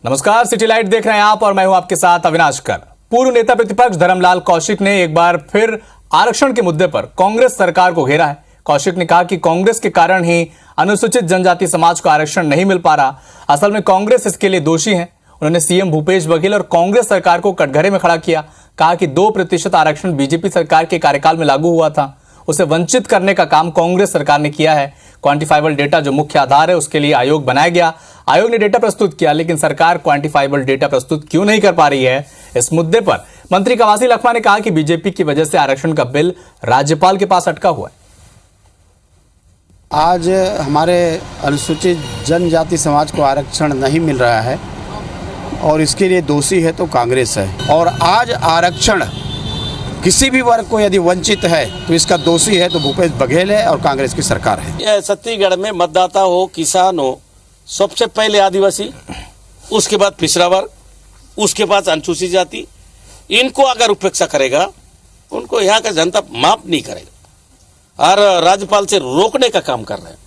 नमस्कार, city light देख रहे हैं आप और मैं हूं आपके साथ अविनाश कर। पूर्व नेता प्रतिपक्ष धर्मलाल कौशिक ने एक बार फिर आरक्षण के मुद्दे पर कांग्रेस सरकार को घेरा है। कौशिक ने कहा कि कांग्रेस के कारण ही अनुसूचित जनजाति समाज को आरक्षण नहीं मिल पा रहा। असल में कांग्रेस इसके लिए दोषी है। उन्होंने सीएम भूपेश बघेल और कांग्रेस सरकार को कटघरे में खड़ा किया। कहा कि 2% आरक्षण बीजेपी सरकार के कार्यकाल में लागू हुआ था, उसे वंचित करने का काम कांग्रेस सरकार ने किया है। क्वांटिफाइबल डेटा जो मुख्य आधार है उसके लिए आयोग बनाया गया। आयोग ने डेटा प्रस्तुत किया, लेकिन सरकार क्वांटिफाइबल डेटा प्रस्तुत क्यों नहीं कर पा रही है। इस मुद्दे पर मंत्री कवासी लखमा ने कहा कि बीजेपी की वजह से आरक्षण का बिल राज्यपाल के पास अटका हुआ है। आज हमारे अनुसूचित जनजाति समाज को आरक्षण नहीं मिल रहा है और इसके लिए दोषी है तो कांग्रेस है। और आज आरक्षण किसी भी वर्ग को यदि वंचित है तो इसका दोषी है तो भूपेश बघेल है और कांग्रेस की सरकार है। छत्तीसगढ़ में मतदाता हो, किसान हो, सबसे पहले आदिवासी, उसके बाद पिछड़ा वर्ग, उसके बाद अनुसूचित जाति। इनको अगर उपेक्षा करेगा, उनको यहाँ का जनता माफ नहीं करेगा और राज्यपाल से रोकने का काम कर रहे हैं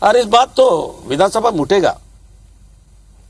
और इस बात तो विधानसभा में उठेगा।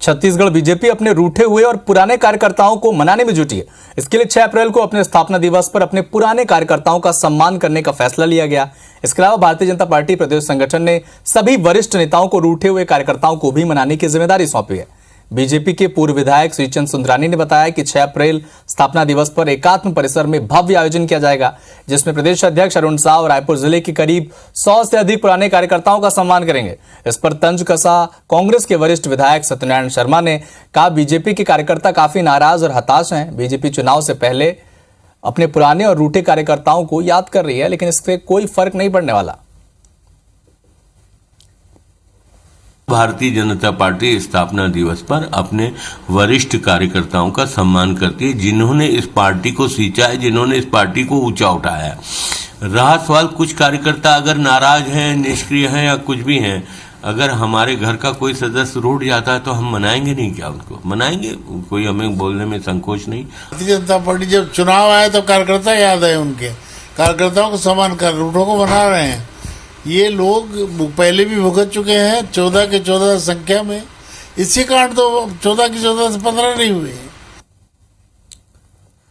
छत्तीसगढ़ बीजेपी अपने रूठे हुए और पुराने कार्यकर्ताओं को मनाने में जुटी है। इसके लिए 6 अप्रैल को अपने स्थापना दिवस पर अपने पुराने कार्यकर्ताओं का सम्मान करने का फैसला लिया गया। इसके अलावा भारतीय जनता पार्टी प्रदेश संगठन ने सभी वरिष्ठ नेताओं को रूठे हुए कार्यकर्ताओं को भी मनाने की जिम्मेदारी सौंपी है। बीजेपी के पूर्व विधायक श्रीचंद सुंदरानी ने बताया कि 6 अप्रैल स्थापना दिवस पर एकात्म परिसर में भव्य आयोजन किया जाएगा, जिसमें प्रदेश अध्यक्ष अरुण साह और रायपुर जिले के करीब 100 से अधिक पुराने कार्यकर्ताओं का सम्मान करेंगे। इस पर तंज कसा कांग्रेस के वरिष्ठ विधायक सत्यनारायण शर्मा ने कहा, बीजेपी के कार्यकर्ता काफी नाराज और हताश हैं। बीजेपी चुनाव से पहले अपने पुराने और रूठे कार्यकर्ताओं को याद कर रही है, लेकिन इससे कोई फर्क नहीं पड़ने वाला। भारतीय जनता पार्टी स्थापना दिवस पर अपने वरिष्ठ कार्यकर्ताओं का सम्मान करती है, जिन्होंने इस पार्टी को सींचा है, जिन्होंने इस पार्टी को ऊंचा उठाया है। रहा सवाल कुछ कार्यकर्ता अगर नाराज हैं, निष्क्रिय हैं या कुछ भी हैं, अगर हमारे घर का कोई सदस्य रूठ जाता है तो हम मनाएंगे नहीं क्या? उनको मनाएंगे, कोई हमें बोलने में संकोच नहीं। भारतीय जनता पार्टी जब चुनाव आए तो कार्यकर्ता याद आए, उनके कार्यकर्ताओं को सम्मान कर रूठों को बना रहे हैं। ये लोग पहले भी भुगत चुके हैं 14 के 14 संख्या में। इसी कारण तो 14 की 14 से 15 नहीं हुए।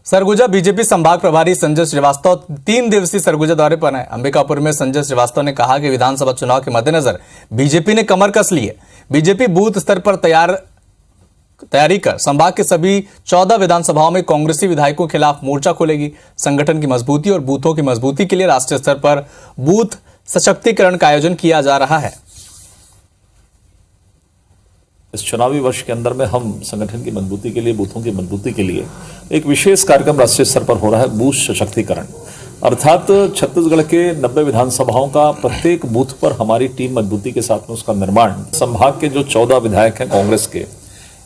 सरगुजा बीजेपी संभाग प्रभारी संजय श्रीवास्तव 3 दिवसीय सरगुजा दौरे पर हैं। अंबिकापुर में संजय श्रीवास्तव ने कहा कि विधानसभा चुनाव के मद्देनजर बीजेपी ने कमर कस ली है। बीजेपी बूथ स्तर पर तैयारी कर संभाग के सभी 14 विधानसभाओं में कांग्रेसी विधायकों के खिलाफ मोर्चा खोलेगी। संगठन की मजबूती और बूथों की मजबूती के लिए राष्ट्रीय स्तर पर बूथ सशक्तिकरण का आयोजन किया जा रहा है। इस चुनावी वर्ष के अंदर में हम संगठन की मजबूती के लिए, बूथों की मजबूती के लिए एक विशेष कार्यक्रम राष्ट्रीय स्तर पर हो रहा है, बूथ सशक्तिकरण। अर्थात छत्तीसगढ़ के 90 विधानसभाओं का प्रत्येक बूथ पर हमारी टीम मजबूती के साथ में उसका निर्माण। संभाग के जो 14 विधायक हैं कांग्रेस के,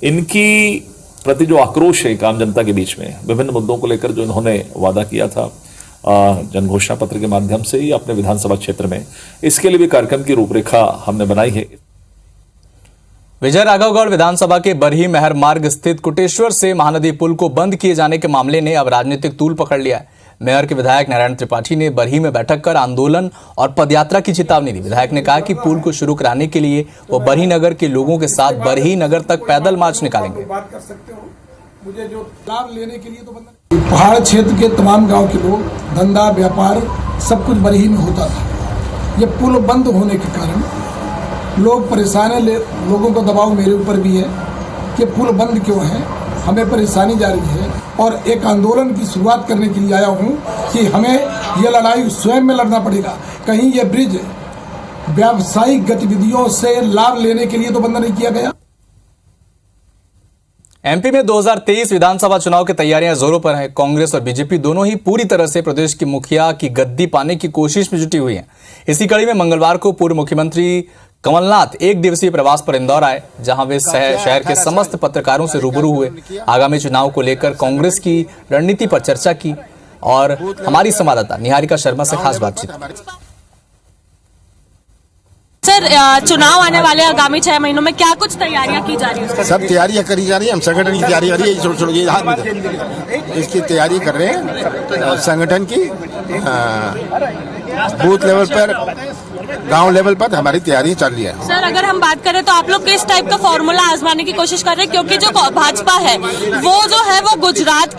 इनकी प्रति जो आक्रोश है आम जनता के बीच में, विभिन्न मुद्दों को लेकर जो इन्होंने वादा किया था जन घोषणा पत्र के माध्यम से ही अपने विधानसभा क्षेत्र में, इसके लिए भी कार्यक्रम की रूपरेखा हमने बनाई है। विजय राघवगढ़ विधानसभा के बरही मेहर मार्ग स्थित कुटेश्वर से महानदी पुल को बंद किए जाने के मामले ने अब राजनीतिक तूल पकड़ लिया है। मेयर के विधायक नारायण त्रिपाठी ने बरही में बैठक कर आंदोलन और पदयात्रा की चेतावनी दी। विधायक ने कहा कि पुल को शुरू कराने के लिए वो बरही नगर के लोगों के साथ बरही नगर तक पैदल मार्च निकालेंगे। बात कर सकते हो, मुझे जो लाभ लेने के लिए तो पहाड़ क्षेत्र के तमाम गांव के लोग, धंधा व्यापार सब कुछ बरही में होता था। ये पुल बंद होने के कारण लोग परेशान है। लोगों का दबाव मेरे ऊपर भी है कि पुल बंद क्यों है, हमें परेशानी जा रही है और एक आंदोलन की शुरुआत करने के लिए आया हूँ कि हमें ये लड़ाई स्वयं में लड़ना पड़ेगा। कहीं ये ब्रिज व्यावसायिक गतिविधियों से लाभ लेने के लिए तो बंद नहीं किया गया। एमपी में 2023 विधानसभा चुनाव की तैयारियां जोरों पर हैं। कांग्रेस और बीजेपी दोनों ही पूरी तरह से प्रदेश की मुखिया की गद्दी पाने की कोशिश में जुटी हुई हैं। इसी कड़ी में मंगलवार को पूर्व मुख्यमंत्री कमलनाथ 1 दिवसीय प्रवास पर इंदौर आए, जहां वे शहर के समस्त पत्रकारों से रूबरू हुए। आगामी चुनाव को लेकर कांग्रेस की रणनीति पर चर्चा की और हमारी संवाददाता निहारिका शर्मा से खास बातचीत। सर, चुनाव आने वाले आगामी 6 महीनों में क्या कुछ तैयारियां की जा रही है? सब तैयारियां करी जा रही है। हम संगठन की तैयारी कर रही है, इसकी तैयारी कर रहे हैं। संगठन की बूथ लेवल पर गांव लेवल पर हमारी तैयारी चल रही है। सर अगर हम बात करें तो आप लोग किस टाइप का फॉर्मूला आजमाने की कोशिश कर रहे हैं, क्योंकि जो भाजपा है वो जो है वो गुजरात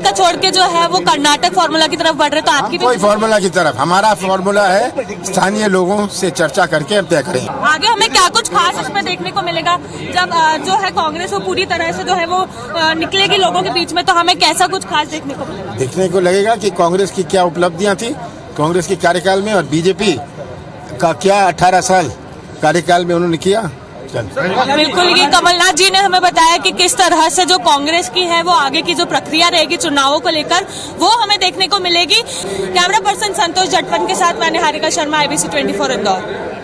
का छोड़ के जो है वो कर्नाटक फॉर्मूला की तरफ बढ़ रहे, तो आपकी कोई फॉर्मूला की तरफ, हमारा फॉर्मूला है स्थानीय लोगों से चर्चा करके हम तय करेंगे। आगे हमें क्या कुछ खास इसमें देखने को मिलेगा जब जो है कांग्रेस वो पूरी तरह से जो है वो निकलेगी लोगों के बीच में, तो हमें कैसा कुछ खास देखने को मिलेगा? देखने को लगेगा कि कांग्रेस की क्या उपलब्धियां थी कांग्रेस के कार्यकाल में और बीजेपी का क्या 18 साल कार्यकाल में उन्होंने किया। बिल्कुल, ये कमलनाथ जी ने हमें बताया कि किस तरह से जो कांग्रेस की है वो आगे की जो प्रक्रिया रहेगी चुनावों को लेकर वो हमें देखने को मिलेगी। कैमरा पर्सन संतोष जटपन के साथ मैं निहारिका शर्मा, IBC 24 इंदौर।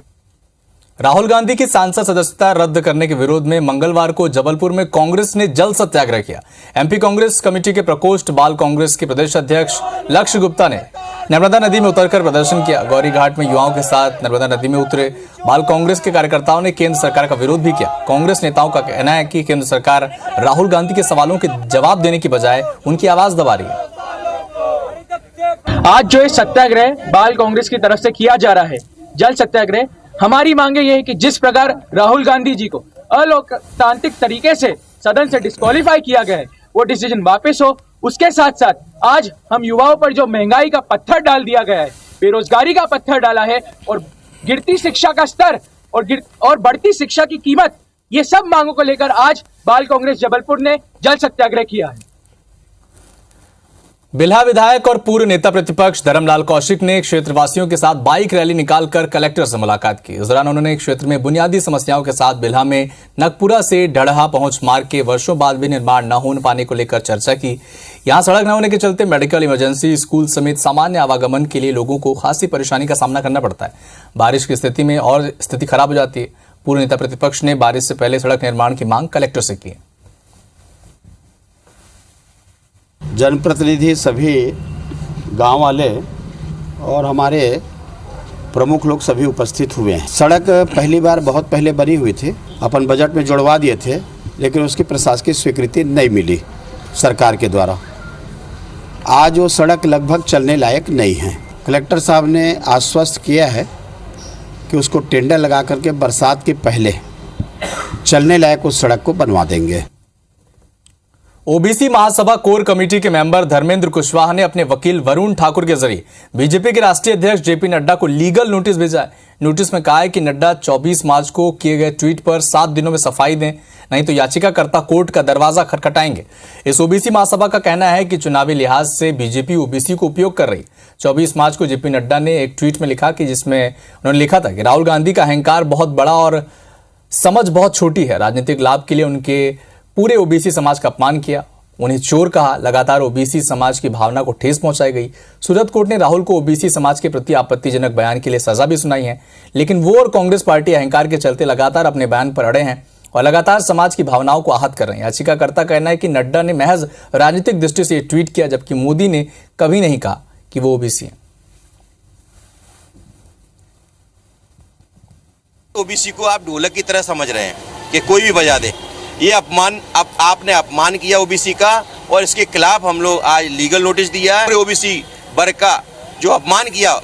राहुल गांधी की सांसद सदस्यता रद्द करने के विरोध में मंगलवार को जबलपुर में कांग्रेस ने जल सत्याग्रह किया। एमपी कांग्रेस कमेटी के प्रकोष्ठ बाल कांग्रेस के प्रदेश अध्यक्ष लक्ष्य गुप्ता ने नर्मदा नदी में उतरकर प्रदर्शन किया। गौरी घाट में युवाओं के साथ नर्मदा नदी में उतरे बाल कांग्रेस के कार्यकर्ताओं ने केंद्र सरकार का विरोध भी किया। कांग्रेस नेताओं का कहना है कि केंद्र सरकार राहुल गांधी के सवालों के जवाब देने की बजाय उनकी आवाज दबा रही है। आज जो ये सत्याग्रह बाल कांग्रेस की तरफ से किया जा रहा है, जल सत्याग्रह, हमारी मांगे ये है कि जिस प्रकार राहुल गांधी जी को अलोकतांत्रिक तरीके से सदन से डिस्क्वालीफाई किया गया है वो डिसीजन वापस हो। उसके साथ साथ आज हम युवाओं पर जो महंगाई का पत्थर डाल दिया गया है, बेरोजगारी का पत्थर डाला है और गिरती शिक्षा का स्तर और बढ़ती शिक्षा की कीमत, ये सब मांगों को लेकर आज बाल कांग्रेस जबलपुर ने जल सत्याग्रह किया है। बिल्हा विधायक और पूर्व नेता प्रतिपक्ष धर्मलाल कौशिक ने क्षेत्रवासियों के साथ बाइक रैली निकालकर कलेक्टर से मुलाकात की। इस दौरान उन्होंने क्षेत्र में बुनियादी समस्याओं के साथ बिल्हा में नगपुरा से ढड़हा पहुंच मार्ग के वर्षों बाद भी निर्माण न होने पाने को लेकर चर्चा की। यहां सड़क न होने के चलते मेडिकल इमरजेंसी, स्कूल समेत सामान्य आवागमन के लिए लोगों को खासी परेशानी का सामना करना पड़ता है। बारिश की स्थिति में और स्थिति खराब हो जाती है। पूर्व नेता प्रतिपक्ष ने बारिश से पहले सड़क निर्माण की मांग कलेक्टर से की। जनप्रतिनिधि, सभी गांव वाले और हमारे प्रमुख लोग सभी उपस्थित हुए हैं। सड़क पहली बार बहुत पहले बनी हुई थी, अपन बजट में जुड़वा दिए थे, लेकिन उसकी प्रशासकीय स्वीकृति नहीं मिली सरकार के द्वारा। आज वो सड़क लगभग चलने लायक नहीं है। कलेक्टर साहब ने आश्वस्त किया है कि उसको टेंडर लगा करके बरसात के पहले चलने लायक उस सड़क को बनवा देंगे। ओबीसी महासभा कोर कमेटी के मेंबर धर्मेंद्र कुशवाहा ने अपने वकील वरुण ठाकुर के जरिए बीजेपी के राष्ट्रीय अध्यक्ष जेपी नड्डा को लीगल नोटिस भेजा है। नोटिस में कहा है कि नड्डा 24 मार्च को किए गए ट्वीट पर 7 दिनों में सफाई दें, नहीं तो याचिकाकर्ता कोर्ट का दरवाजा खटखटाएंगे। इस ओबीसी महासभा का कहना है कि चुनावी लिहाज से बीजेपी ओबीसी को उपयोग कर रही। 24 मार्च को जेपी नड्डा ने एक ट्वीट में लिखा कि जिसमें उन्होंने लिखा था कि राहुल गांधी का अहंकार बहुत बड़ा और समझ बहुत छोटी है। राजनीतिक लाभ के लिए उनके पूरे ओबीसी समाज का अपमान किया, उन्हें चोर कहा। लगातार ओबीसी समाज की भावना को ठेस पहुंचाई गई। सूरत कोर्ट ने राहुल को ओबीसी समाज के प्रति आपत्तिजनक बयान के लिए सजा भी सुनाई है, लेकिन वो और कांग्रेस पार्टी अहंकार के चलते लगातार अपने बयान पर अड़े हैं और लगातार समाज की भावनाओं को आहत कर रहे हैं। याचिकाकर्ता का कहना है कि नड्डा ने महज राजनीतिक दृष्टि से ट्वीट किया, जबकि मोदी ने कभी नहीं कहा कि वो ओबीसी है। ओबीसी को आप ढोलक की तरह समझ रहे हैं कि कोई भी बजा दे। ये अपमान, आपने अपमान किया ओबीसी का और इसके खिलाफ हम लोग आज लीगल नोटिस दिया है। ओबीसी वर्ग का जो अपमान किया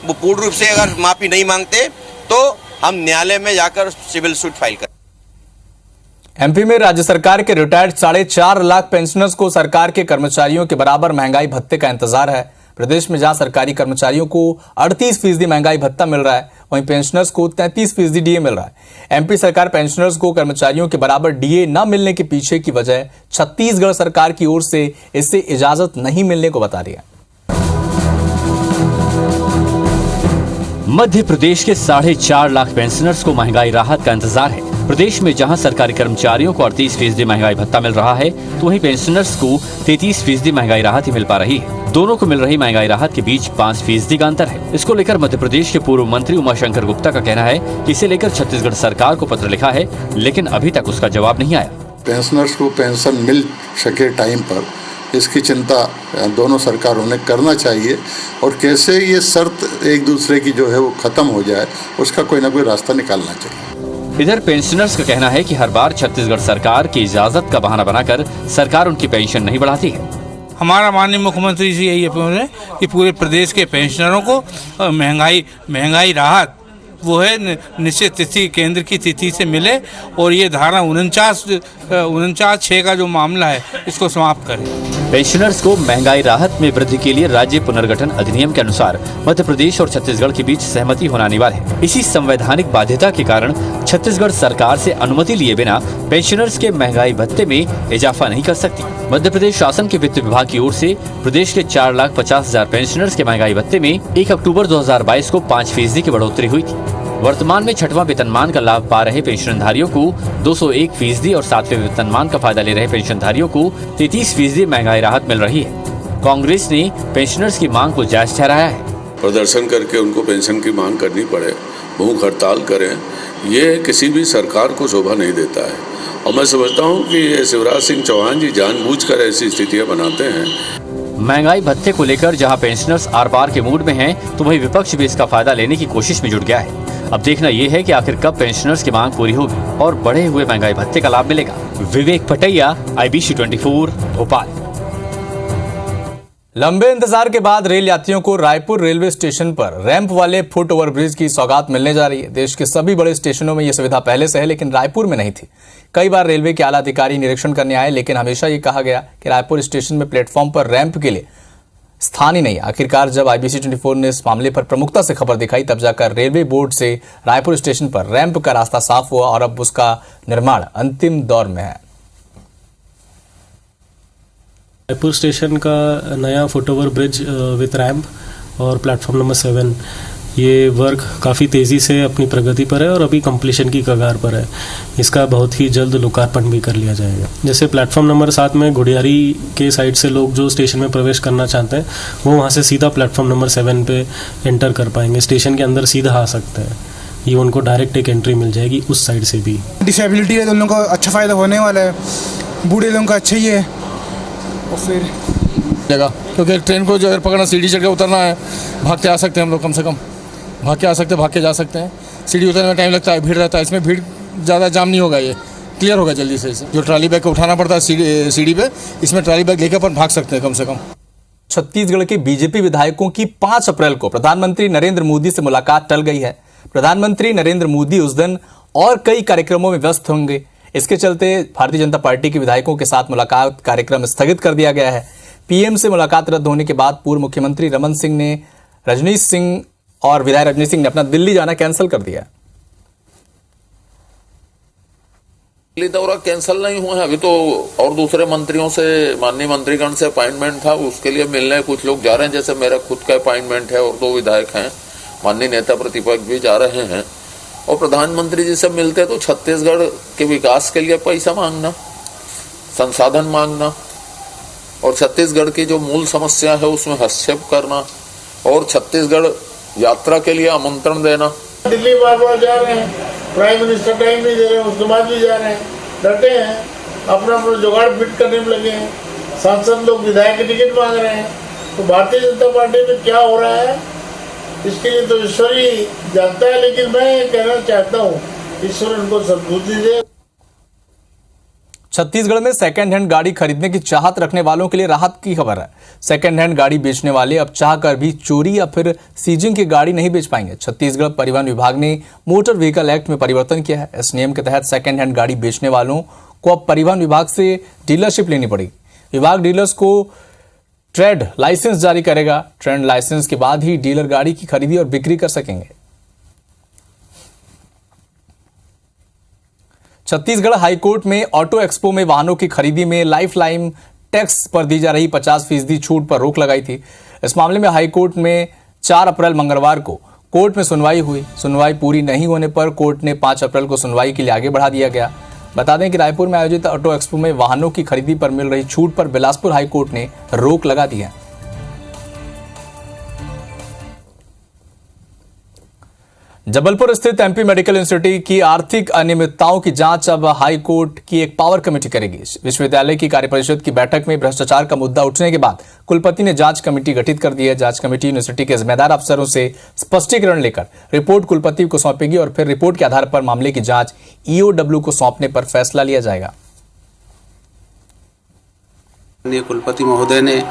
वो पूर्ण रूप से अगर माफी नहीं मांगते तो हम न्यायालय में जाकर सिविल सूट फाइल करें। एमपी में राज्य सरकार के रिटायर्ड 4.5 लाख पेंशनर्स को सरकार के कर्मचारियों के बराबर महंगाई भत्ते का इंतजार है। प्रदेश में जहां सरकारी कर्मचारियों को 38% महंगाई भत्ता मिल रहा है, वहीं पेंशनर्स को 33% डीए मिल रहा है। एमपी सरकार पेंशनर्स को कर्मचारियों के बराबर डीए न मिलने के पीछे की वजह छत्तीसगढ़ सरकार की ओर से इससे इजाजत नहीं मिलने को बता रही है। मध्य प्रदेश के 4.5 लाख पेंशनर्स को महंगाई राहत का इंतजार है। प्रदेश में जहां सरकारी कर्मचारियों को 38% महंगाई भत्ता मिल रहा है, तो वहीं पेंशनर्स को 33% महंगाई राहत ही मिल पा रही है। दोनों को मिल रही महंगाई राहत के बीच 5% का अंतर है। इसको लेकर मध्य प्रदेश के पूर्व मंत्री उमाशंकर गुप्ता का कहना है कि इसे लेकर छत्तीसगढ़ सरकार को पत्र लिखा है, लेकिन अभी तक उसका जवाब नहीं आया। पेंशनर्स को पेंशन मिल सके टाइम पर, इसकी चिंता दोनों सरकारों ने करना चाहिए और कैसे ये शर्त एक दूसरे की जो है वो खत्म हो जाए, उसका कोई ना कोई रास्ता निकालना चाहिए। इधर पेंशनर्स का कहना है कि हर बार छत्तीसगढ़ सरकार की इजाजत का बहाना बनाकर सरकार उनकी पेंशन नहीं बढ़ाती है। हमारा माननीय मुख्यमंत्री जी यही अपील है कि पूरे प्रदेश के पेंशनरों को महंगाई राहत वो है निश्चित तिथि, केंद्र की तिथि से मिले और ये धारा 49(6) का जो मामला है इसको समाप्त करें। पेंशनर्स को महंगाई राहत में वृद्धि के लिए राज्य पुनर्गठन अधिनियम के अनुसार मध्य प्रदेश और छत्तीसगढ़ के बीच सहमति होना अनिवार्य है। इसी संवैधानिक बाध्यता के कारण छत्तीसगढ़ सरकार से अनुमति लिए बिना पेंशनर्स के महंगाई भत्ते में इजाफा नहीं कर सकती। मध्य प्रदेश शासन के वित्त विभाग की ओर से प्रदेश के 4,50,000 पेंशनर्स के महंगाई भत्ते में 1 अक्टूबर 2022 को 5% की बढ़ोतरी हुई थी। वर्तमान में 6वां वेतनमान का लाभ पा रहे पेंशनधारियों को 201% और 7वें वेतनमान का फायदा ले रहे पेंशनधारियों को 33% महंगाई राहत मिल रही है। कांग्रेस ने पेंशनर्स की मांग को जायज ठहराया है। प्रदर्शन करके उनको पेंशन की मांग करनी पड़े, भूख हड़ताल करें, ये किसी भी सरकार को शोभा नहीं देता है। और मैं समझता हूँ कि शिवराज सिंह चौहान जी जानबूझकर ऐसी स्थितियाँ बनाते हैं। महंगाई भत्ते को लेकर जहां पेंशनर्स आर पार के मूड में हैं, तो वहीं विपक्ष भी इसका फायदा लेने की कोशिश में जुट गया है। अब देखना यह है कि आखिर कब पेंशनर्स की मांग पूरी होगी और बढ़े हुए महंगाई भत्ते का लाभ मिलेगा। विवेक पटैया, IBC 24, भोपाल। लंबे इंतजार के बाद रेल यात्रियों को रायपुर रेलवे स्टेशन पर रैंप वाले फुट ओवरब्रिज की सौगात मिलने जा रही है। देश के सभी बड़े स्टेशनों में यह सुविधा पहले से है, लेकिन रायपुर में नहीं थी। कई बार रेलवे के आला अधिकारी निरीक्षण करने आए, लेकिन हमेशा ये कहा गया कि रायपुर स्टेशन में प्लेटफॉर्म पर रैंप के लिए स्थान ही नहीं। आखिरकार जब IBC 24 ने इस मामले पर प्रमुखता से खबर दिखाई, तब जाकर रेलवे बोर्ड से रायपुर स्टेशन पर रैंप का रास्ता साफ हुआ और अब उसका निर्माण अंतिम दौर में है। रायपुर स्टेशन का नया foot over bridge with ramp और प्लेटफॉर्म नंबर 7, ये वर्क काफ़ी तेज़ी से अपनी प्रगति पर है और अभी कंप्लीशन की कगार पर है। इसका बहुत ही जल्द लोकार्पण भी कर लिया जाएगा। जैसे प्लेटफॉर्म नंबर 7 में गुड़ियारी के साइड से लोग जो स्टेशन में प्रवेश करना चाहते हैं, वो वहाँ से सीधा प्लेटफॉर्म नंबर 7 पे एंटर कर पाएंगे। स्टेशन के अंदर सीधा आ सकते हैं, ये उनको डायरेक्ट एक एंट्री मिल जाएगी उस साइड से भी। डिसेबिलिटी है तो उन लोगों को अच्छा फ़ायदा होने वाला है, बूढ़े लोगों का अच्छा ही है। और फिर जगह क्योंकि ट्रेन को जो है पकड़ना, सीढ़ी चढ़ के उतरना है, भाग के आ सकते हैं हम लोग, कम से कम भाग के आ सकते हैं, भाग के जा सकते हैं। सीढ़ी उतरने में टाइम लगता है, भीड़ रहता है, इसमें भीड़ ज़्यादा जाम नहीं होगा, ये क्लियर होगा जल्दी से। जो ट्रॉली बैग को उठाना पड़ता है सीढ़ी पे, इसमें ट्रॉली बैग लेकर अपन भाग सकते हैं कम से कम। छत्तीसगढ़ के बीजेपी विधायकों की 5 अप्रैल को प्रधानमंत्री नरेंद्र मोदी से मुलाकात टल गई है। प्रधानमंत्री नरेंद्र मोदी उस दिन और कई कार्यक्रमों में व्यस्त होंगे। इसके चलते भारतीय जनता पार्टी के विधायकों के साथ मुलाकात कार्यक्रम स्थगित कर दिया गया है। पीएम से मुलाकात रद्द होने के बाद पूर्व मुख्यमंत्री रमन सिंह ने रजनीश सिंह और विधायक रजनीश सिंह ने अपना दिल्ली जाना कैंसिल कर दिया। दिल्ली दौरा कैंसिल नहीं हुआ है अभी तो, और दूसरे मंत्रियों से, माननीय मंत्रीगण से अपॉइंटमेंट था, उसके लिए मिलने कुछ लोग जा रहे हैं। जैसे मेरा खुद का अपॉइंटमेंट है और 2 विधायक हैं, माननीय नेता प्रतिपक्ष भी जा रहे हैं। और प्रधानमंत्री जी से मिलते तो छत्तीसगढ़ के विकास के लिए पैसा मांगना, संसाधन मांगना और छत्तीसगढ़ की जो मूल समस्या है उसमें हस्तक्षेप करना और छत्तीसगढ़ यात्रा के लिए आमंत्रण देना। दिल्ली बार बार जा रहे हैं, प्राइम मिनिस्टर टाइम नहीं दे रहे हैं, उसके बाद भी जा रहे हैं, डटे हैं, अपना अपना जुगाड़ फिट करने में लगे हैं। सांसद लोग विधायक की टिकट मांग रहे हैं, तो भारतीय जनता पार्टी में क्या हो रहा है इसके लिए तो ईश्वर ही जानता है। लेकिन मैं कहना चाहता हूँ, ईश्वर उनको सद्बुद्धि दे। छत्तीसगढ़ में सेकंड हैंड गाड़ी खरीदने की चाहत रखने वालों के लिए राहत की खबर है। सेकंड हैंड गाड़ी बेचने वाले अब चाहकर भी चोरी या फिर सीजिंग की गाड़ी नहीं बेच पाएंगे। छत्तीसगढ़ परिवहन विभाग ने मोटर व्हीकल एक्ट में परिवर्तन किया है। इस नियम के तहत सेकंड हैंड गाड़ी बेचने वालों को अब परिवहन विभाग से डीलरशिप लेनी पड़ेगी। विभाग डीलर्स को ट्रेड लाइसेंस जारी करेगा। ट्रेड लाइसेंस के बाद ही डीलर गाड़ी की खरीदी और बिक्री कर सकेंगे। छत्तीसगढ़ हाईकोर्ट में ऑटो एक्सपो में वाहनों की खरीदी में लाइफ लाइन टैक्स पर दी जा रही 50% छूट पर रोक लगाई थी। इस मामले में हाईकोर्ट में 4 अप्रैल मंगलवार को कोर्ट में सुनवाई हुई। सुनवाई पूरी नहीं होने पर कोर्ट ने 5 अप्रैल को सुनवाई के लिए आगे बढ़ा दिया गया। बता दें कि रायपुर में आयोजित ऑटो एक्सपो में वाहनों की खरीदी पर मिल रही छूट पर बिलासपुर हाईकोर्ट ने रोक लगा दी है। जबलपुर स्थित एमपी मेडिकल इंस्टीट्यूट की आर्थिक अनियमितताओं की जांच अब हाई कोर्ट की एक पावर कमेटी करेगी। विश्वविद्यालय की कार्यपरिषद की बैठक में भ्रष्टाचार का मुद्दा उठने के बाद कुलपति ने जांच कमेटी गठित कर दी है। जांच कमेटी यूनिवर्सिटी के जिम्मेदार अफसरों से स्पष्टीकरण लेकर रिपोर्ट कुलपति को सौंपेगी और फिर रिपोर्ट के आधार पर मामले की जांच ईओडब्ल्यू को सौंपने पर फैसला लिया जाएगा। कुलपति महोदय ने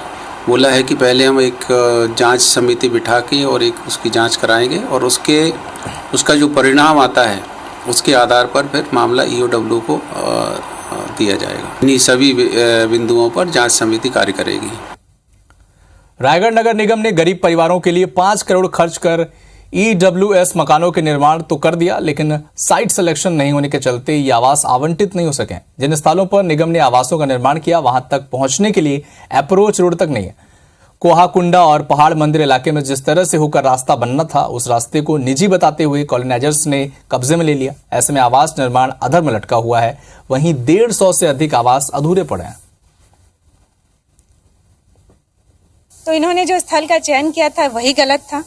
बोला है कि पहले हम एक जांच समिति बिठा के और एक उसकी जांच कराएंगे और उसका जो परिणाम आता है उसके आधार पर फिर मामला ईओडब्ल्यू को दिया जाएगा। इन्हीं सभी बिंदुओं पर जांच समिति कार्य करेगी। रायगढ़ नगर निगम ने गरीब परिवारों के लिए 5 करोड़ खर्च कर ईडब्ल्यूएस मकानों के निर्माण तो कर दिया, लेकिन साइट सिलेक्शन नहीं होने के चलते ये आवास आवंटित नहीं हो सके। जिन स्थलों पर निगम ने आवासों का निर्माण किया वहां तक पहुंचने के लिए अप्रोच रोड तक नहीं है। कोहाकुंडा और पहाड़ मंदिर इलाके में जिस तरह से होकर रास्ता बनना था उस रास्ते को निजी बताते हुए कॉलोनाइजर्स ने कब्जे में ले लिया। ऐसे में आवास निर्माण अधर में लटका हुआ है, वहीं 150 से अधिक आवास अधूरे पड़े हैं। तो इन्होंने जो स्थल का चयन किया था वही गलत था।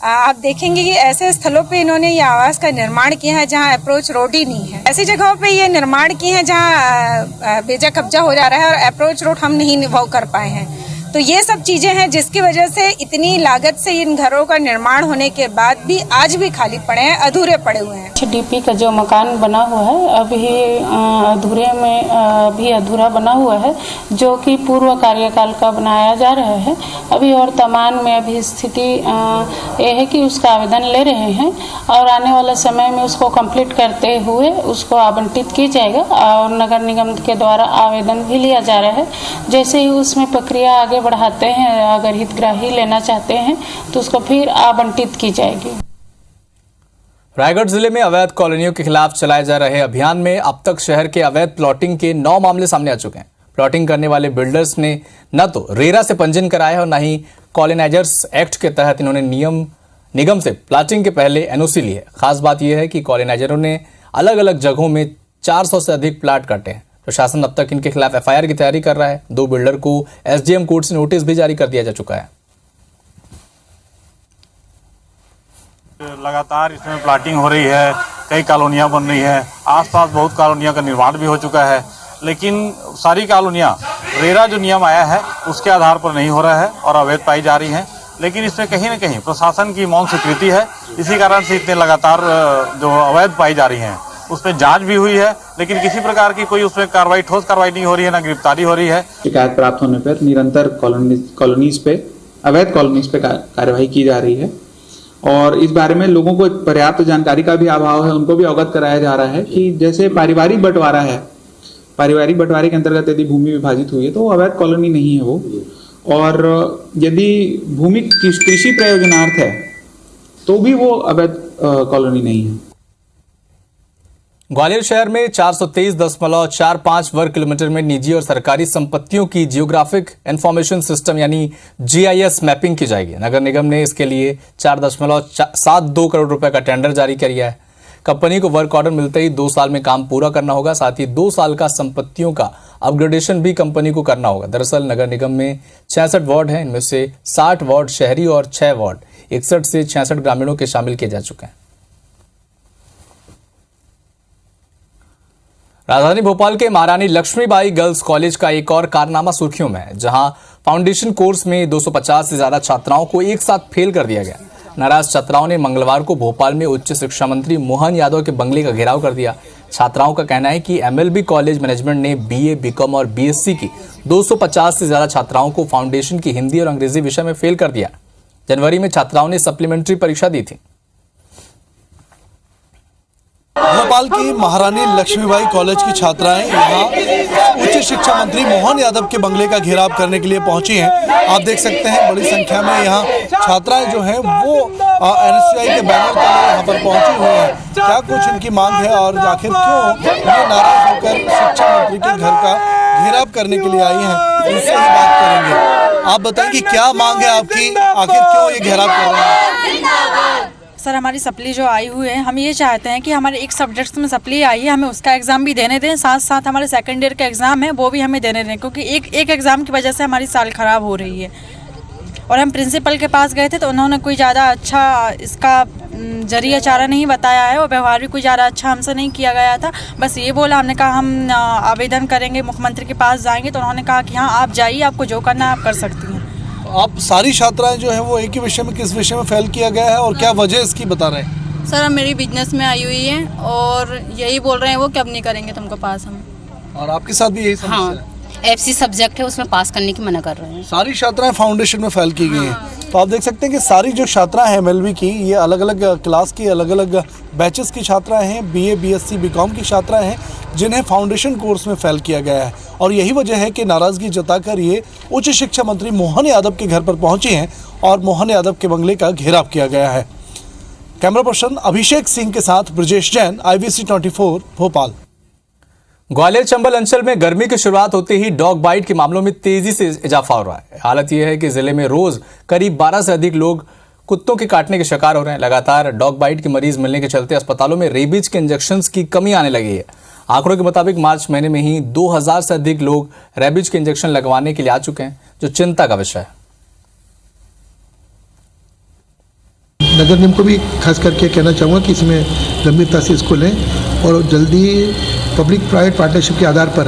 आप देखेंगे कि ऐसे स्थलों पे इन्होंने ये आवास का निर्माण किया है जहां अप्रोच रोड ही नहीं है। ऐसी जगहों पे ये निर्माण किए हैं जहां बेजा कब्जा हो जा रहा है और अप्रोच रोड हम नहीं वो कर पाए हैं। तो ये सब चीजें हैं जिसकी वजह से इतनी लागत से इन घरों का निर्माण होने के बाद भी आज भी खाली पड़े हैं, अधूरे पड़े हुए हैं। HDP का जो मकान बना हुआ है अभी अधूरा बना हुआ है, जो कि पूर्व कार्यकाल का बनाया जा रहा है। अभी और तमाम में अभी स्थिति ये है कि उसका आवेदन ले रहे हैं और आने वाला समय में उसको कंप्लीट करते हुए उसको आवंटित किया जाएगा और नगर निगम के द्वारा आवेदन भी लिया जा रहा है। जैसे ही उसमें प्रक्रिया आगे बढ़ाते हैं, अगर हितग्राही लेना चाहते हैं तो उसको फिर आवंटित की जाएगी। रायगढ़ जिले में अवैध कॉलोनियों के खिलाफ चलाए जा रहे अभियान में अब तक शहर के अवैध प्लॉटिंग के 9 मामले सामने आ चुके हैं। प्लॉटिंग करने वाले बिल्डर्स ने न तो रेरा से पंजीयन कराया है और न ही कॉलोनाइजर्स एक्ट के तहत इन्होंने निगम से प्लॉटिंग के पहले एनओसी ली है। खास बात यह है कि कॉलोनाइजरों ने अलग अलग जगहों में 400 से अधिक प्लाट काटे हैं। प्रशासन अब तक इनके खिलाफ एफआईआर की तैयारी कर रहा है। 2 बिल्डर को एसडीएम कोर्ट से नोटिस भी जारी कर दिया जा चुका है। लगातार इसमें प्लाटिंग हो रही है, कई कॉलोनियां बन रही है, आसपास बहुत कॉलोनियों का निर्माण भी हो चुका है, लेकिन सारी कॉलोनियां रेरा जो नियम आया है उसके आधार पर नहीं हो रहा है और अवैध पाई जा रही हैं। लेकिन इसमें कहीं न कहीं प्रशासन की मौन स्वीकृति है, इसी कारण से इतने लगातार जो अवैध पाई जा रही हैं उस पर जांच भी हुई है, लेकिन किसी प्रकार की कोई उसमें ठोस कार्रवाई नहीं हो रही है, ना गिरफ्तारी हो रही है। शिकायत प्राप्त होने पर निरंतर कॉलोनीज पे अवैध कॉलोनीज पे कार्यवाही की जा रही है और इस बारे में लोगों को पर्याप्त जानकारी का भी अभाव है। उनको भी अवगत कराया जा रहा है कि जैसे पारिवारिक बंटवारा है, पारिवारिक बंटवारे के अंतर्गत यदि भूमि विभाजित हुई है तो अवैध कॉलोनी नहीं है वो, और यदि भूमि कृषि प्रयोजनार्थ है तो भी वो अवैध कॉलोनी नहीं है। ग्वालियर शहर में 423.45 वर्ग किलोमीटर में निजी और सरकारी संपत्तियों की जियोग्राफिक इंफॉर्मेशन सिस्टम यानी GIS मैपिंग की जाएगी। नगर निगम ने इसके लिए 4.72 करोड़ रुपए का टेंडर जारी किया है। कंपनी को वर्क ऑर्डर मिलते ही 2 साल में काम पूरा करना होगा। साथ ही 2 साल का संपत्तियों का अपग्रेडेशन भी कंपनी को करना होगा। दरअसल नगर निगम में 66 वार्ड हैं, इनमें से 60 वार्ड शहरी और 6 वार्ड 61 से 66 ग्रामीणों के शामिल किए जा चुके हैं। राजधानी भोपाल के महारानी लक्ष्मीबाई गर्ल्स कॉलेज का एक और कारनामा सुर्खियों में है, जहां फाउंडेशन कोर्स में 250 से ज्यादा छात्राओं को एक साथ फेल कर दिया गया। नाराज छात्राओं ने मंगलवार को भोपाल में उच्च शिक्षा मंत्री मोहन यादव के बंगले का घेराव कर दिया। छात्राओं का कहना है कि MLB कॉलेज मैनेजमेंट ने BA, BCom और BSc की 250 से ज्यादा छात्राओं को फाउंडेशन की हिंदी और अंग्रेजी विषय में फेल कर दिया। जनवरी में छात्राओं ने सप्लीमेंट्री परीक्षा दी थी। भोपाल की महारानी लक्ष्मीबाई कॉलेज की छात्राएं यहां उच्च शिक्षा मंत्री मोहन यादव के बंगले का घेराव करने के लिए पहुंची हैं। आप देख सकते हैं बड़ी संख्या में यहां छात्राएं जो हैं वो NSCI के बैनर तले यहां पर पहुंची हुई हैं। क्या कुछ इनकी मांग है और आखिर क्यों ये नाराज होकर शिक्षा मंत्री के घर का घेराव करने के लिए आई हैं, इससे ही बात करेंगे। आप बताएं कि क्या मांग है आपकी, आखिर क्यों ये घेराव कर रहे हैं? सर, हमारी सप्ली जो आई हुई है, हम ये चाहते हैं कि हमारे एक सब्जेक्ट्स में सप्ली आई है, हमें उसका एग्ज़ाम भी देने दें, साथ साथ हमारे सेकंड ईयर का एग्ज़ाम है वो भी हमें देने दें, क्योंकि एक एग्ज़ाम की वजह से हमारी साल ख़राब हो रही है। और हम प्रिंसिपल के पास गए थे तो उन्होंने कोई ज़्यादा अच्छा इसका जरिया चारा नहीं बताया है और व्यवहार भी कोई ज़्यादा अच्छा हमसे नहीं किया गया था। बस ये बोला, हमने कहा हम आवेदन करेंगे, मुख्यमंत्री के पास जाएंगे, तो उन्होंने कहा कि हाँ आप जाइए, आपको जो करना है आप कर सकती हैं। आप सारी छात्राएं जो है वो एक ही विषय में, किस विषय में फेल किया गया है और क्या वजह इसकी बता रहे हैं? सर, हम मेरी बिजनेस में आई हुई है और यही बोल रहे हैं वो कि अब नहीं करेंगे तुमको पास हम। और आपके साथ भी यही समस्या है? FC सब्जेक्ट है उसमें पास करने की मना कर रहे हैं। सारी छात्राएं फाउंडेशन में फाइल की गई हैं। तो आप देख सकते हैं कि सारी जो छात्राएं हैं MLV की, ये अलग अलग क्लास की, अलग अलग बैचेस की छात्राएं हैं, BA BSc BCom की छात्राएं हैं, जिन्हें फाउंडेशन कोर्स में फेल किया गया है। और यही वजह है कि नाराज़गी जताकर ये उच्च शिक्षा मंत्री मोहन यादव के घर पर पहुंची हैं और मोहन यादव के बंगले का घेराव किया गया है। कैमरा पर्सन अभिषेक सिंह के साथ ब्रजेश जैन, IBC 24 भोपाल। ग्वालियर चंबल अंचल में गर्मी की शुरुआत होते ही डॉग बाइट के मामलों में तेजी से इजाफा हो रहा है। हालत यह है कि जिले में रोज करीब 12 से अधिक लोग कुत्तों के काटने के शिकार हो रहे हैं। लगातार डॉग बाइट के मरीज मिलने के चलते अस्पतालों में रेबीज के इंजेक्शंस की कमी आने लगी है। आंकड़ों के मुताबिक मार्च महीने में ही 2000 से अधिक लोग रेबीज के इंजेक्शन लगवाने के लिए आ चुके हैं, जो चिंता का विषय है। नगर निगम को भी खास करके कहना चाहूँगा कि इसमें गंभीरता से इसको लें और जल्दी पब्लिक प्राइवेट पार्टनरशिप के आधार पर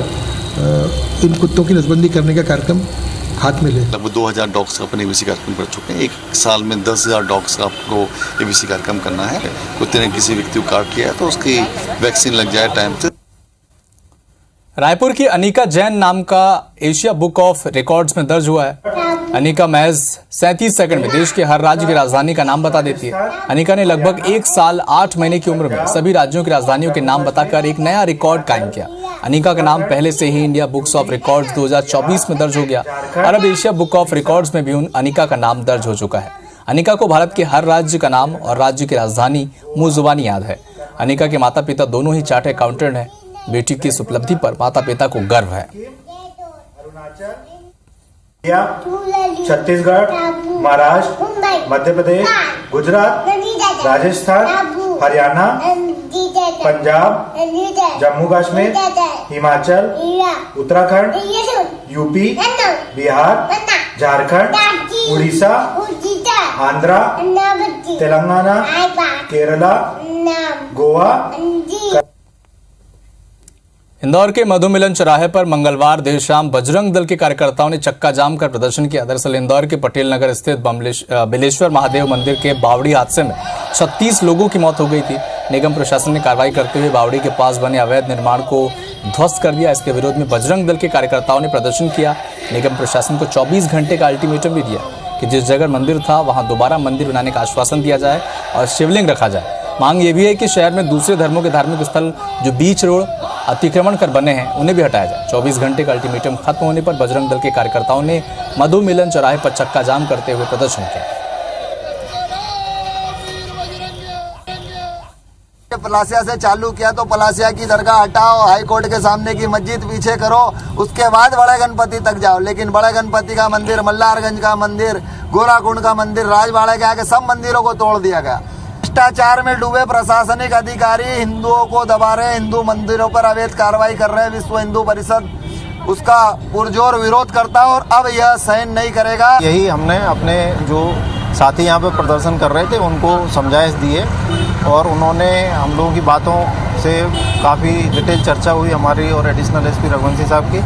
इन कुत्तों की नसबंदी करने का कार्यक्रम हाथ में ले। लगभग 2000 डॉग्स का अपन ABC कार्यक्रम कर चुके हैं। एक साल में 10,000 डॉग्स का आपको ABC कार्यक्रम करना है। कुत्ते ने किसी व्यक्ति को काट लिया है तो उसकी वैक्सीन लग जाए टाइम से। रायपुर की अनिका जैन नाम का एशिया बुक ऑफ रिकॉर्ड्स में दर्ज हुआ है। अनिका महज 37 सेकंड में देश के हर राज्य की राजधानी का नाम बता देती है। अनिका ने लगभग 1 साल 8 महीने की उम्र में सभी राज्यों की राजधानियों के नाम बताकर एक नया रिकॉर्ड कायम किया। अनिका का नाम पहले से ही इंडिया बुक्स ऑफ रिकॉर्ड्स 2024 में दर्ज हो गया और अब एशिया बुक ऑफ रिकॉर्ड्स में भी अनिका का नाम दर्ज हो चुका है। अनिका को भारत के हर राज्य का नाम और राज्य की राजधानी मुंह जुबानी याद है। अनिका के माता पिता दोनों ही चार्टर्ड अकाउंटेंट हैं। बेटी की इस उपलब्धि पर माता पिता को गर्व है। छत्तीसगढ़, महाराष्ट्र, मध्य प्रदेश, गुजरात, राजस्थान, हरियाणा, पंजाब, जम्मू कश्मीर, हिमाचल, उत्तराखंड, UP, बिहार, झारखंड, उड़ीसा, आंध्रा, तेलंगाना, केरला, गोवा। इंदौर के मधु मिलन चौराहे पर मंगलवार देर शाम बजरंग दल के कार्यकर्ताओं ने चक्का जाम कर प्रदर्शन किया। दरअसल इंदौर के पटेल नगर स्थित बिलेश्वर महादेव मंदिर के बावड़ी हादसे में 36 लोगों की मौत हो गई थी। निगम प्रशासन ने कार्रवाई करते हुए बावड़ी के पास बने अवैध निर्माण को ध्वस्त कर दिया। इसके विरोध में बजरंग दल के कार्यकर्ताओं ने प्रदर्शन किया। निगम प्रशासन को 24 घंटे का अल्टीमेटम भी दिया कि जिस जगह मंदिर था वहां दोबारा मंदिर बनाने का आश्वासन दिया जाए और शिवलिंग रखा जाए। मांग ये भी है कि शहर में दूसरे धर्मों के धार्मिक स्थल जो बीच रोड अतिक्रमण कर बने हैं उन्हें भी हटाया जाए। 24 घंटे का अल्टीमेटम खत्म होने पर बजरंग दल के कार्यकर्ताओं ने मधु मिलन चौराहे पर चक्का जाम करते हुए प्रदर्शन किया। पलासिया से चालू किया तो पलासिया की दरगाह हटाओ, हाई कोर्ट के सामने की मस्जिद पीछे करो, उसके बाद बड़े गणपति तक जाओ। लेकिन बड़े गणपति का मंदिर, मल्हारगंज का मंदिर, गोराकुंड का मंदिर, राजवाड़े के आगे सब मंदिरों को तोड़ दिया गया। भ्रष्टाचार में डूबे प्रशासनिक अधिकारी हिंदुओं को दबा रहे, हिंदू मंदिरों पर अवैध कार्रवाई कर रहे हैं। विश्व हिंदू परिषद उसका पुरजोर विरोध करता है और अब यह सहन नहीं करेगा। यही हमने अपने जो साथी यहाँ पे प्रदर्शन कर रहे थे उनको समझाइश दिए और उन्होंने हम लोगों की बातों से काफ़ी डिटेल चर्चा हुई हमारी और एडिशनल SP रघुवंशी साहब की।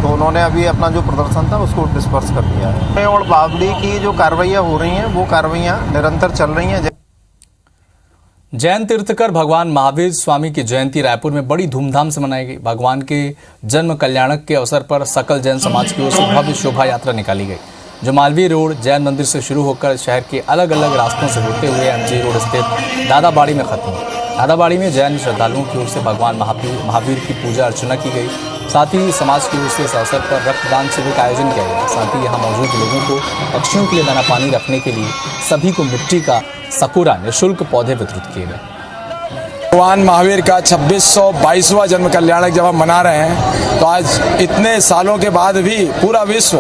तो उन्होंने अभी अपना जो प्रदर्शन था उसको डिस्पर्स कर दिया है और बावड़ी की जो कार्रवाइयाँ हो रही हैं वो कार्रवाइयाँ निरंतर चल रही हैं। जैन तीर्थकर भगवान महावीर स्वामी की जयंती रायपुर में बड़ी धूमधाम से मनाई गई। भगवान के जन्म कल्याणक के अवसर पर सकल जैन समाज की ओर से भव्य शोभा यात्रा निकाली गई, जो मालवीय रोड जैन मंदिर से शुरू होकर शहर के अलग अलग रास्तों से होते हुए MG रोड स्थित दादाबाड़ी में खत्म हुई। दादाबाड़ी में जैन श्रद्धालुओं की ओर से भगवान महावीर की पूजा अर्चना की गई। साथ ही समाज की ओर से इस अवसर पर रक्तदान शिविर का आयोजन किया गया। साथ ही यहाँ मौजूद लोगों को पक्षियों के लिए दाना पानी रखने के लिए सभी को मिट्टी का सकुरा निःशुल्क पौधे वितरित किए गए। भगवान महावीर का 2622वां जन्म कल्याणक जब हम मना रहे हैं तो आज इतने सालों के बाद भी पूरा विश्व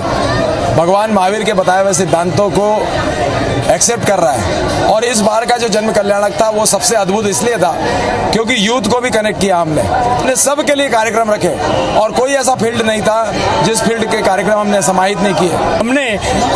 भगवान महावीर के बताए हुए सिद्धांतों को एक्सेप्ट कर रहा है। और इस बार का जो जन्म कल्याणक था वो सबसे अद्भुत इसलिए था क्योंकि यूथ को भी कनेक्ट किया हमने सब के लिए कार्यक्रम रखे और कोई ऐसा फील्ड नहीं था जिस फील्ड के कार्यक्रम हमने समाहित नहीं किए। हमने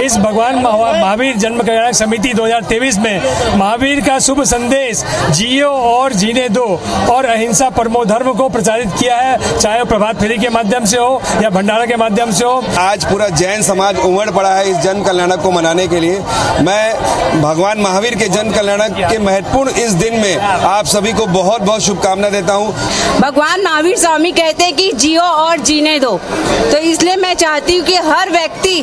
इस भगवान महावीर जन्म कल्याणक समिति 2023 में महावीर का शुभ संदेश जियो और जीने दो और अहिंसा परमो धर्म को प्रचारित किया है, चाहे वो प्रभात फेरी के माध्यम से हो या भंडारा के माध्यम से हो। आज पूरा जैन समाज उमड़ पड़ा है इस जन्म कल्याणक को मनाने के लिए। मैं भगवान महावीर के जन कल्याणक के महत्वपूर्ण इस दिन में आप सभी को बहुत बहुत शुभकामनाएं देता हूँ। भगवान महावीर स्वामी कहते हैं कि जियो और जीने दो, तो इसलिए मैं चाहती हूँ कि हर व्यक्ति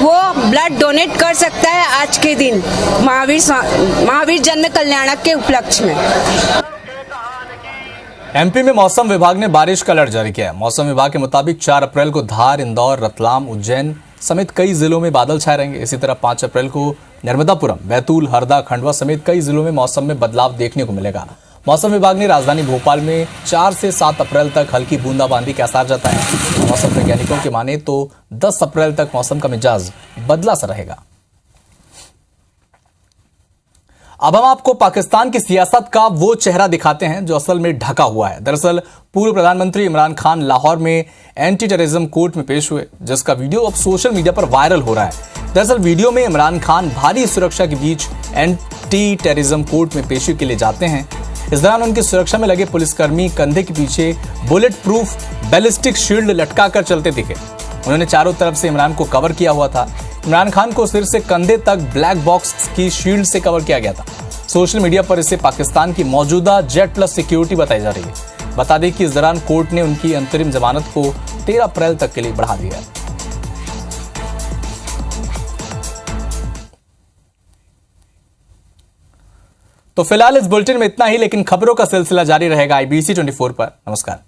वो ब्लड डोनेट कर सकता है आज के दिन महावीर जन कल्याणक के उपलक्ष्य में। एमपी में मौसम विभाग ने बारिश का अलर्ट जारी किया है। मौसम विभाग के मुताबिक 4 अप्रैल को धार, इंदौर, रतलाम, उज्जैन समेत कई जिलों में बादल छाए रहेंगे। इसी तरह 5 अप्रैल को नर्मदापुरम, बैतूल, हरदा, खंडवा समेत कई जिलों में मौसम में बदलाव देखने को मिलेगा। मौसम विभाग ने राजधानी भोपाल में 4 से 7 अप्रैल तक हल्की बूंदाबांदी के आसार जताए हैं। मौसम वैज्ञानिकों की माने तो 10 अप्रैल तक मौसम का मिजाज बदला सा रहेगा। अब हम आपको पाकिस्तान की सियासत का वो चेहरा दिखाते हैं जो असल में ढका हुआ है। दरअसल पूर्व प्रधानमंत्री इमरान खान लाहौर में एंटी टेररिज्म कोर्ट में पेश हुए, जिसका वीडियो अब सोशल मीडिया पर वायरल हो रहा है। दरअसल वीडियो में इमरान खान भारी सुरक्षा के बीच एंटी टेररिज्म कोर्ट में पेशी के लिए जाते हैं। इस दौरान उनकी सुरक्षा में लगे पुलिसकर्मी कंधे के पीछे बुलेट प्रूफ बैलिस्टिक शील्ड लटकाकर चलते दिखे। उन्होंने चारों तरफ से इमरान को कवर किया हुआ था। इमरान खान को सिर से कंधे तक ब्लैक बॉक्स की शील्ड से कवर किया गया था। सोशल मीडिया पर इसे पाकिस्तान की मौजूदा जेट प्लस सिक्योरिटी बताई जा रही है। बता दें कि इस दौरान कोर्ट ने उनकी अंतरिम जमानत को 13 अप्रैल तक के लिए बढ़ा दिया है। तो फिलहाल इस बुलेटिन में इतना ही, लेकिन खबरों का सिलसिला जारी रहेगा IBC 24 पर। नमस्कार।